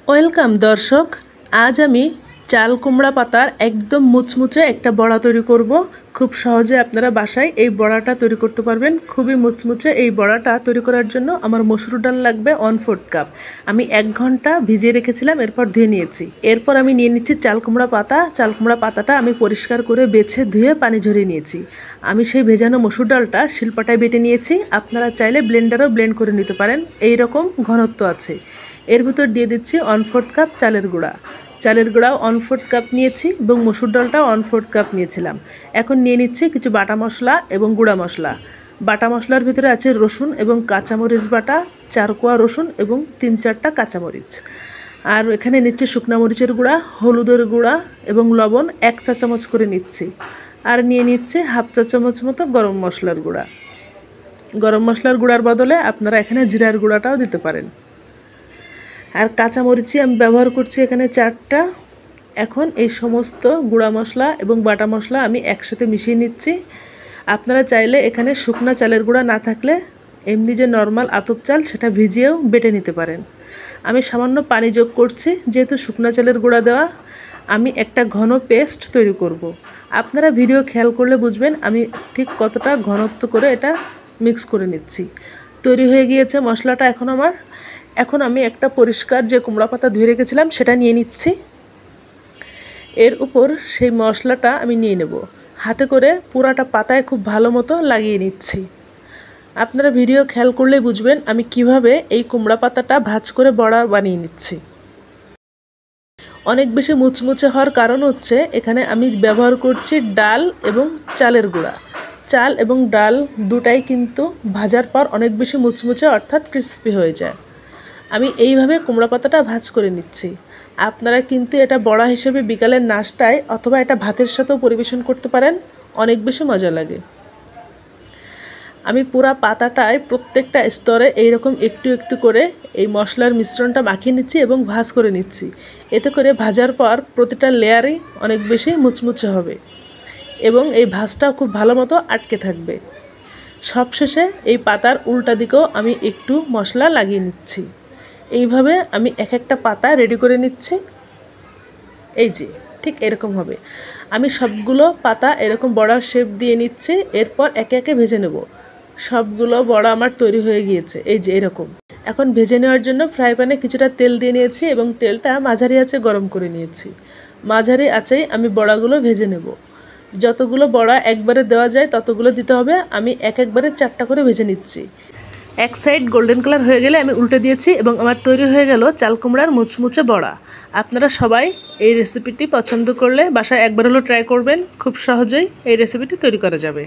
Welcome দর্শক। আজ আমি চাল কুমড়া পাতার একদম মুচমুচে একটা বড়া তৈরি করব। খুব সহজে আপনারা বাসায় এই বড়াটা তৈরি করতে পারবেন। খুবই মুচমুচে এই বড়াটা তৈরি করার জন্য আমার মসুর ডাল লাগবে 1/4 কাপ। আমি 1 ঘন্টা ভিজিয়ে রেখেছিলাম, এরপর ধুয়ে নিয়েছি। এরপর আমি নিয়ে নিচ্ছি চাল কুমড়া পাতা। চাল কুমড়া পাতাটা আমি পরিষ্কার করে বেছে ধুয়ে পানি ঝরিয়ে নিয়েছি। আমি সেই ভেজানো মসুর ডালটা শিলপাটায় বেটে নিয়েছি। আপনারা চাইলে ব্লেন্ডারও ব্লেন্ড করে নিতে পারেন, এই রকম ঘনত্ব আছে। এর ভিতর দিয়ে দিচ্ছি 1/4 কাপ চালের গুঁড়া। চালের গুঁড়াও 1/4 কাপ নিয়েছি এবং মসুর ডালটাও 1/4 কাপ নিয়েছিলাম। এখন নিয়ে নিচ্ছি কিছু বাটা মশলা এবং গুঁড়া মশলা। বাটা মশলার ভিতরে আছে রসুন এবং কাঁচামরিচ বাটা, 4 কোয়া রসুন এবং 3-4টা কাঁচামরিচ। আর এখানে নিচ্ছি শুকনো মরিচের গুঁড়া, হলুদের গুঁড়া এবং লবণ 1 চা চামচ করে নিচ্ছি। আর নিয়ে নিচ্ছি 1/2 চা চামচ মতো গরম মশলার গুঁড়া। গরম মশলার গুঁড়ার বদলে আপনারা এখানে জিরার গুঁড়াটাও দিতে পারেন। আর কাঁচামরিচি আমি ব্যবহার করছি এখানে 4টা। এখন এই সমস্ত গুঁড়া মশলা এবং বাটা মশলা আমি একসাথে মিশিয়ে নিচ্ছি। আপনারা চাইলে এখানে শুকনা চালের গুঁড়া না থাকলে এমনি যে নর্মাল আতপ চাল সেটা ভিজিয়েও বেটে নিতে পারেন। আমি সামান্য পানি যোগ করছি, যেহেতু শুকনা চালের গুঁড়া দেওয়া। আমি একটা ঘন পেস্ট তৈরি করব। আপনারা ভিডিও খেয়াল করলে বুঝবেন আমি ঠিক কতটা ঘনত্ব করে এটা মিক্স করে নিচ্ছি। তৈরি হয়ে গিয়েছে মশলাটা এখন আমি একটা পরিষ্কার যে কুমড়া পাতা ধুয়ে রেখেছিলাম সেটা নিয়ে নিচ্ছি। এর উপর সেই মশলাটা আমি নিয়ে নেব। হাতে করে পুরাটা পাতায় খুব ভালো মতো লাগিয়ে নিচ্ছি। আপনারা ভিডিও খেয়াল করলে বুঝবেন আমি কিভাবে এই কুমড়া পাতাটা ভাঁজ করে বড়া বানিয়ে নিচ্ছি। অনেক বেশি মুচমুচে হওয়ার কারণ হচ্ছে এখানে আমি ব্যবহার করছি ডাল এবং চালের গুঁড়া। চাল এবং ডাল দুটাই কিন্তু ভাজার পর অনেক বেশি মুচমুচে অর্থাৎ ক্রিস্পি হয়ে যায়। আমি এইভাবে কুমড়া পাতাটা ভাজ করে নিচ্ছি। আপনারা কিন্তু এটা বড়া হিসেবে বিকালের নাস্তায় অথবা এটা ভাতের সাথেও পরিবেশন করতে পারেন, অনেক বেশি মজা লাগে। আমি পুরা পাতাটায় প্রত্যেকটা স্তরে এইরকম একটু একটু করে এই মশলার মিশ্রণটা মাখিয়ে নিচ্ছি এবং ভাজ করে নিচ্ছি। এতে করে ভাজার পর প্রতিটা লেয়ারই অনেক বেশি মুচমুচে হবে এবং এই ভাজটাও খুব ভালো মতো আটকে থাকবে। সবশেষে এই পাতার উল্টা দিকেও আমি একটু মশলা লাগিয়ে নিচ্ছি। এইভাবে আমি এক একটা পাতা রেডি করে নিচ্ছি। এই যে ঠিক এরকম হবে। আমি সবগুলো পাতা এরকম বড়ার শেপ দিয়ে নিচ্ছি। এরপর একে একে ভেজে নেব। সবগুলো বড়া আমার তৈরি হয়ে গিয়েছে, এই যে এরকম। এখন ভেজে নেওয়ার জন্য ফ্রাই প্যানে কিছুটা তেল দিয়ে নিয়েছি এবং তেলটা মাঝারি আঁচে গরম করে নিয়েছি। মাঝারি আঁচেই আমি বড়াগুলো ভেজে নেব। যতগুলো বড়া একবারে দেওয়া যায় ততগুলো দিতে হবে। আমি একবারে 4টা করে ভেজে নিচ্ছি। এক সাইড গোল্ডেন কালার হয়ে গেলে আমি উল্টে দিয়েছি এবং আমার তৈরি হয়ে গেল চাল কুমড়ার মুচমুচে বড়া। আপনারা সবাই এই রেসিপিটি পছন্দ করলে বাসায় একবার হলেও ট্রাই করবেন। খুব সহজেই এই রেসিপিটি তৈরি করা যাবে।